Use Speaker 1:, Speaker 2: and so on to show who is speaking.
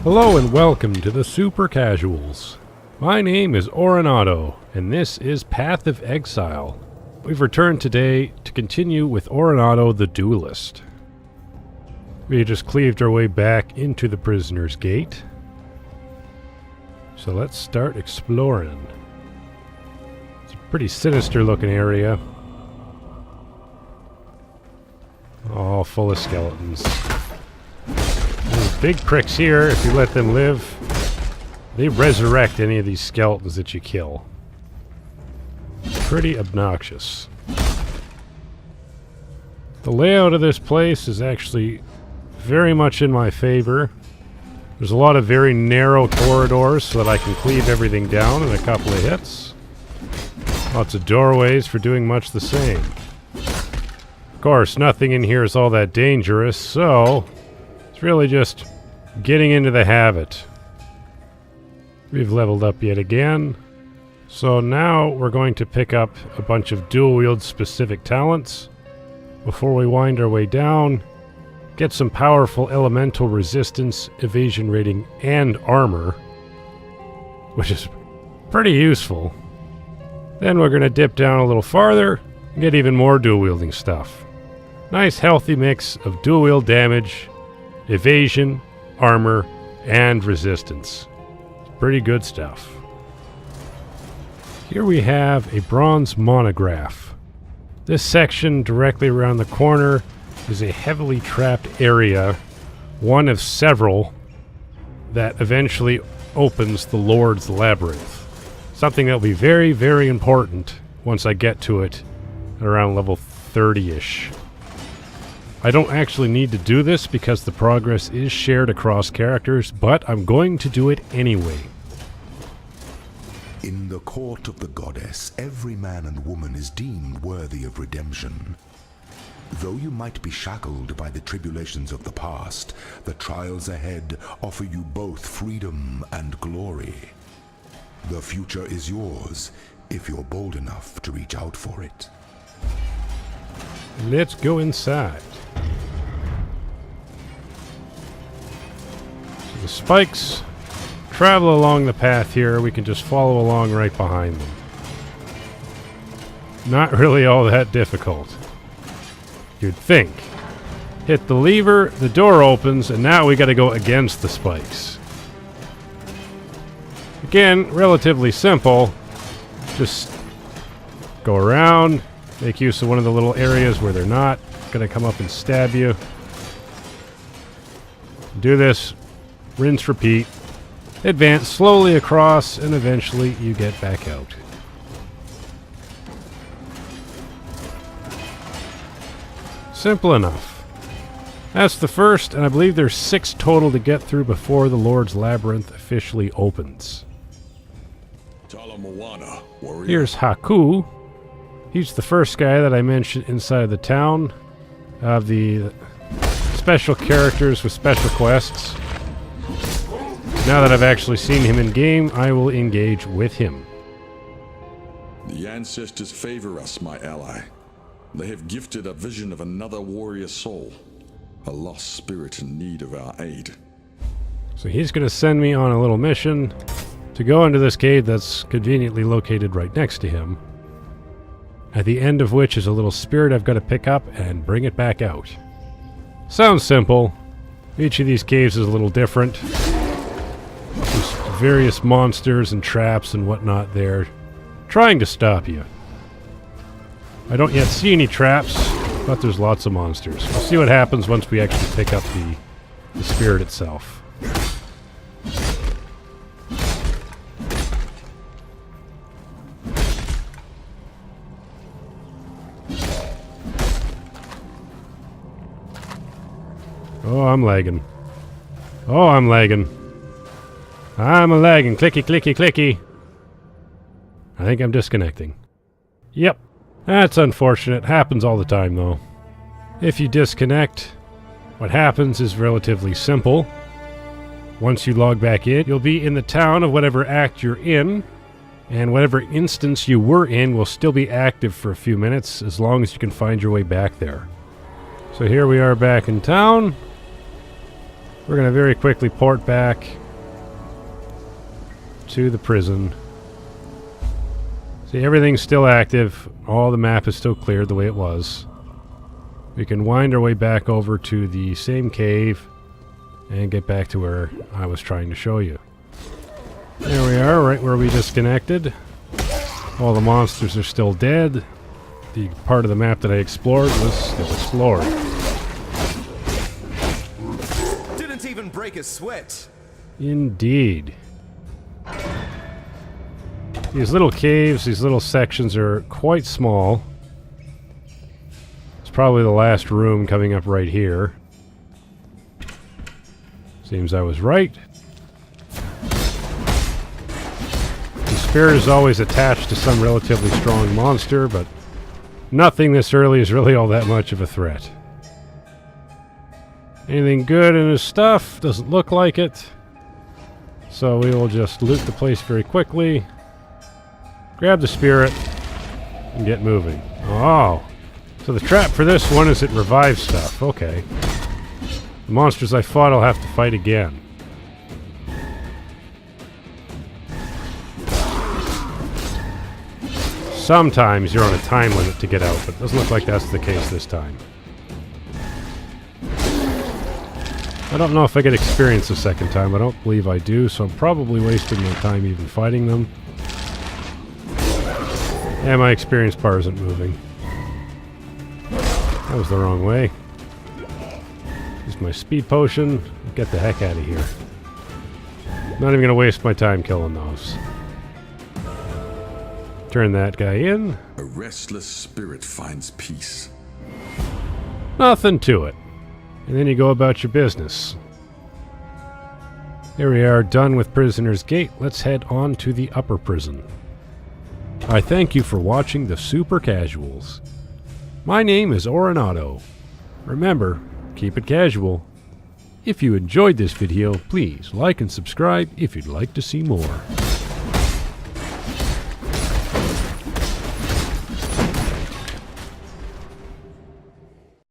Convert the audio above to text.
Speaker 1: Hello and welcome to the Super Casuals. My name is Auronado, and this is Path of Exile. We've returned today to continue with Auronado the Duelist. We just cleaved our way back into the Prisoner's Gate. So let's start exploring. It's a pretty sinister looking area. All full of skeletons. There's big pricks here. If you let them live, they resurrect any of these skeletons that you kill. Pretty obnoxious. The layout of this place is actually very much in my favor. There's a lot of very narrow corridors so that I can cleave everything down in a couple of hits. Lots of doorways for doing much the same. Of course, nothing in here is all that dangerous, so it's really just getting into the habit. We've leveled up yet again. So now we're going to pick up a bunch of dual-wield specific talents before we wind our way down, get some powerful elemental resistance, evasion rating, and armor, which is pretty useful. Then we're going to dip down a little farther and get even more dual-wielding stuff. Nice healthy mix of dual-wield damage, evasion, armor, and resistance. Pretty good stuff. Here we have a bronze monograph. This section directly around the corner is a heavily trapped area, one of several that eventually opens the Lord's Labyrinth. Something that will be very, very important once I get to it at around level 30-ish. I don't actually need to do this because the progress is shared across characters, but I'm going to do it anyway.
Speaker 2: In the court of the goddess, every man and woman is deemed worthy of redemption. Though you might be shackled by the tribulations of the past, the trials ahead offer you both freedom and glory. The future is yours, if you're bold enough to reach out for it.
Speaker 1: Let's go inside. So the spikes travel along the path here. We can just follow along right behind them. Not really all that difficult, you'd think. Hit the lever, the door opens, and now we got to go against the spikes. Again, relatively simple. Just go around, make use of one of the little areas where they're not going to come up and stab you. Do this, rinse, repeat. Advance slowly across, and eventually you get back out. Simple enough. That's the first, and I believe there's 6 total to get through before the Lord's Labyrinth officially opens. Here's Haku. He's the first guy that I mentioned inside the town of the special characters with special quests. Now that I've actually seen him in game, I will engage with him.
Speaker 3: The ancestors favor us, my ally. They have gifted a vision of another warrior soul, a lost spirit in need of our aid.
Speaker 1: So he's going to send me on a little mission to go into this cave that's conveniently located right next to him, at the end of which is a little spirit I've got to pick up and bring it back out. Sounds simple. Each of these caves is a little different. There's various monsters and traps and whatnot there trying to stop you. I don't yet see any traps, but there's lots of monsters. We'll see what happens once we actually pick up the spirit itself. Oh, I'm lagging. Oh, I'm lagging. I'm a lagging. Clicky, clicky, clicky. I think I'm disconnecting. Yep. That's unfortunate. Happens all the time, though. If you disconnect, what happens is relatively simple. Once you log back in, you'll be in the town of whatever act you're in, and whatever instance you were in will still be active for a few minutes, as long as you can find your way back there. So here we are back in town. We're going to very quickly port back to the prison. See, everything's still active. All the map is still cleared the way it was. We can wind our way back over to the same cave and get back to where I was trying to show you. There we are, right where we disconnected. All the monsters are still dead. The part of the map that I explored was still explored.
Speaker 4: Didn't even break a sweat.
Speaker 1: Indeed. These little caves, these little sections are quite small. It's probably the last room coming up right here. Seems I was right. The spirit is always attached to some relatively strong monster, but nothing this early is really all that much of a threat. Anything good in his stuff? Doesn't look like it. So we will just loot the place very quickly. Grab the spirit and get moving. Oh, so the trap for this one is it revives stuff. Okay. The monsters I fought I'll have to fight again. Sometimes you're on a time limit to get out, but it doesn't look like that's the case this time. I don't know if I get experience the second time. I don't believe I do, so I'm probably wasting my time even fighting them. And my experience bar isn't moving. That was the wrong way. Use my speed potion. Get the heck out of here. Not even going to waste my time killing those. Turn that guy in.
Speaker 3: A restless spirit finds peace.
Speaker 1: Nothing to it. And then you go about your business. Here we are, done with Prisoner's Gate. Let's head on to the upper prison. I thank you for watching the Super Casuals. My name is Auronado. Remember, keep it casual. If you enjoyed this video, please like and subscribe if you'd like to see more.